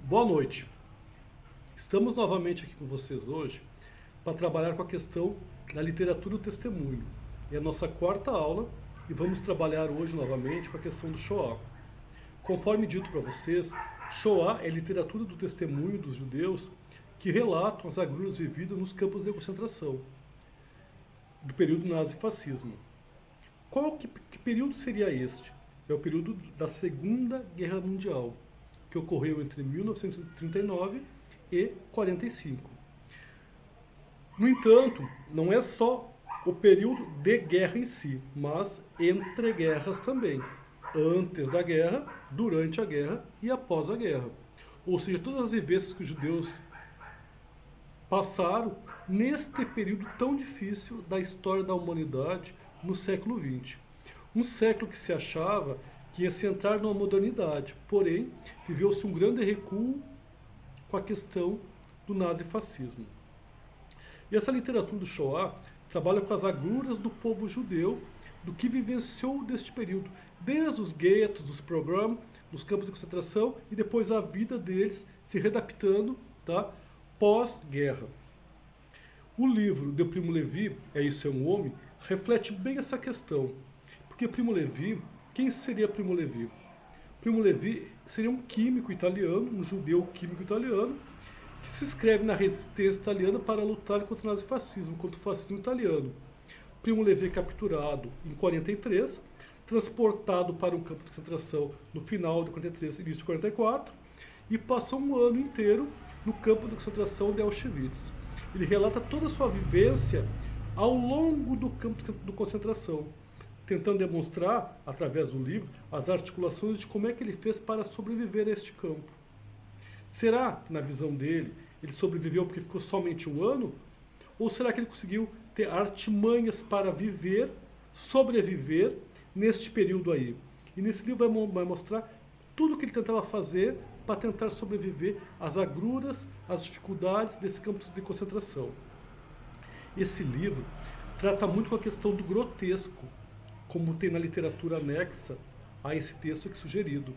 Boa noite. Estamos novamente aqui com vocês hoje para trabalhar com a questão da literatura do testemunho. É a nossa quarta aula e vamos trabalhar hoje novamente com a questão do Shoah. Conforme dito para vocês, Shoah é a literatura do testemunho dos judeus que relatam as agruras vividas nos campos de concentração do período nazifascismo. Que período seria este? É o período da Segunda Guerra Mundial, que ocorreu entre 1939 e 45. No entanto, não é só o período de guerra em si, mas entre guerras também. Antes da guerra, durante a guerra e após a guerra. Ou seja, todas as vivências que os judeus passaram neste período tão difícil da história da humanidade no século XX. Um século que se achava que ia se entrar numa modernidade, porém, viveu-se um grande recuo com a questão do nazifascismo. E essa literatura do Shoah trabalha com as agruras do povo judeu, do que vivenciou deste período, desde os guetos, dos programas, dos campos de concentração e depois a vida deles se readaptando, tá, pós-guerra. O livro de Primo Levi, É Isso é um Homem, reflete bem essa questão. Porque Primo Levi, quem seria Primo Levi? Primo Levi seria um químico italiano, um judeu químico italiano, que se inscreve na resistência italiana para lutar contra o nazifascismo, contra o fascismo italiano. Primo Levi é capturado em 43, transportado para um campo de concentração no final de 43, início de 44, e passou um ano inteiro no campo de concentração de Auschwitz. Ele relata toda a sua vivência ao longo do campo de concentração, tentando demonstrar, através do livro, as articulações de como é que ele fez para sobreviver a este campo. Será que, na visão dele, ele sobreviveu porque ficou somente um ano? Ou será que ele conseguiu ter artimanhas para viver, sobreviver neste período aí? E nesse livro vai mostrar tudo o que ele tentava fazer para tentar sobreviver às agruras, às dificuldades desse campo de concentração. Esse livro trata muito com a questão do grotesco, como tem na literatura anexa a esse texto aqui sugerido.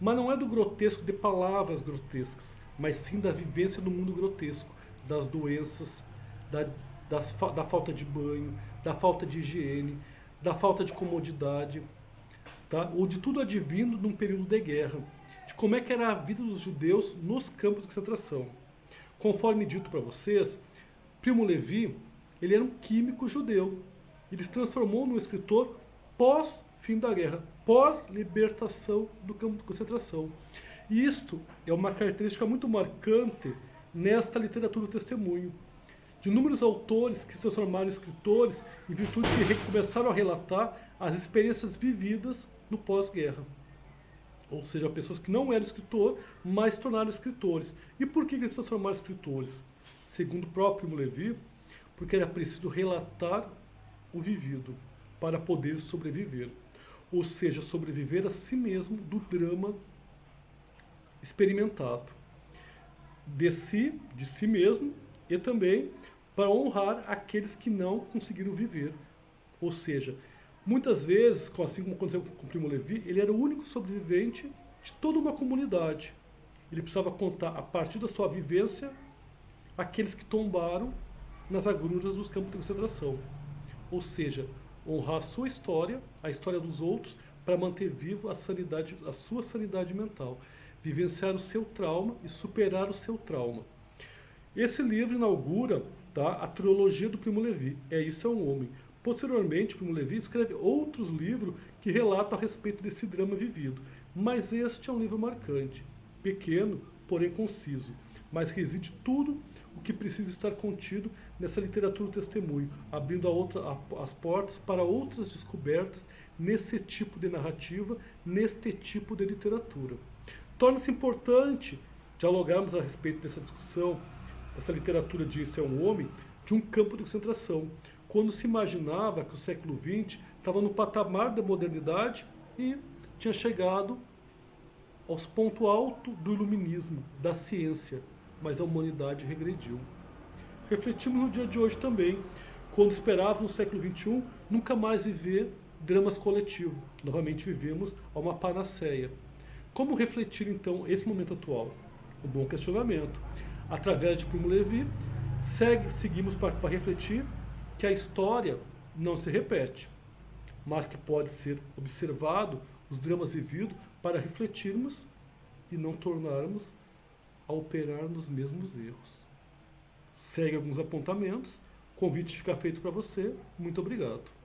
Mas não é do grotesco de palavras grotescas, mas sim da vivência do mundo grotesco, das doenças, da falta de banho, da falta de higiene, da falta de comodidade, tá? Ou de tudo advindo num período de guerra, de como é que era a vida dos judeus nos campos de concentração. Conforme dito para vocês, Primo Levi, ele era um químico judeu. Ele se transformou num escritor pós-fim da guerra, pós-libertação do campo de concentração. E isto é uma característica muito marcante nesta literatura do testemunho. De inúmeros autores que se transformaram em escritores em virtude de que começaram a relatar as experiências vividas no pós-guerra. Ou seja, pessoas que não eram escritor, mas se tornaram escritores. E por que eles se transformaram em escritores? Segundo o próprio Primo Levi, porque era preciso relatar o vivido para poder sobreviver. Ou seja, sobreviver a si mesmo do drama experimentado. De si mesmo, e também para honrar aqueles que não conseguiram viver. Ou seja, muitas vezes, assim como aconteceu com o Primo Levi, ele era o único sobrevivente de toda uma comunidade. Ele precisava contar, a partir da sua vivência, aqueles que tombaram nas agruras dos campos de concentração. Ou seja, honrar a sua história, a história dos outros, para manter vivo a sua sanidade mental. Vivenciar o seu trauma e superar o seu trauma. Esse livro inaugura, tá, a trilogia do Primo Levi, É Isso é um Homem. Posteriormente, Primo Levi escreve outros livros que relatam a respeito desse drama vivido. Mas este é um livro marcante, pequeno, porém conciso, mas reside tudo o que precisa estar contido nessa literatura do testemunho, abrindo as portas para outras descobertas nesse tipo de narrativa, neste tipo de literatura. Torna-se importante dialogarmos a respeito dessa discussão, essa literatura de Isso é um Homem, de um campo de concentração, quando se imaginava que o século XX estava no patamar da modernidade e tinha chegado aos pontos altos do iluminismo, da ciência, mas a humanidade regrediu. Refletimos no dia de hoje também, quando esperávamos no século XXI nunca mais viver dramas coletivos. Novamente vivemos a uma panaceia. Como refletir então esse momento atual? Um bom questionamento. Através de Primo Levi, seguimos para refletir que a história não se repete, mas que pode ser observado os dramas vividos para refletirmos e não tornarmos a operar nos mesmos erros. Segue alguns apontamentos, convite fica feito para você. Muito obrigado.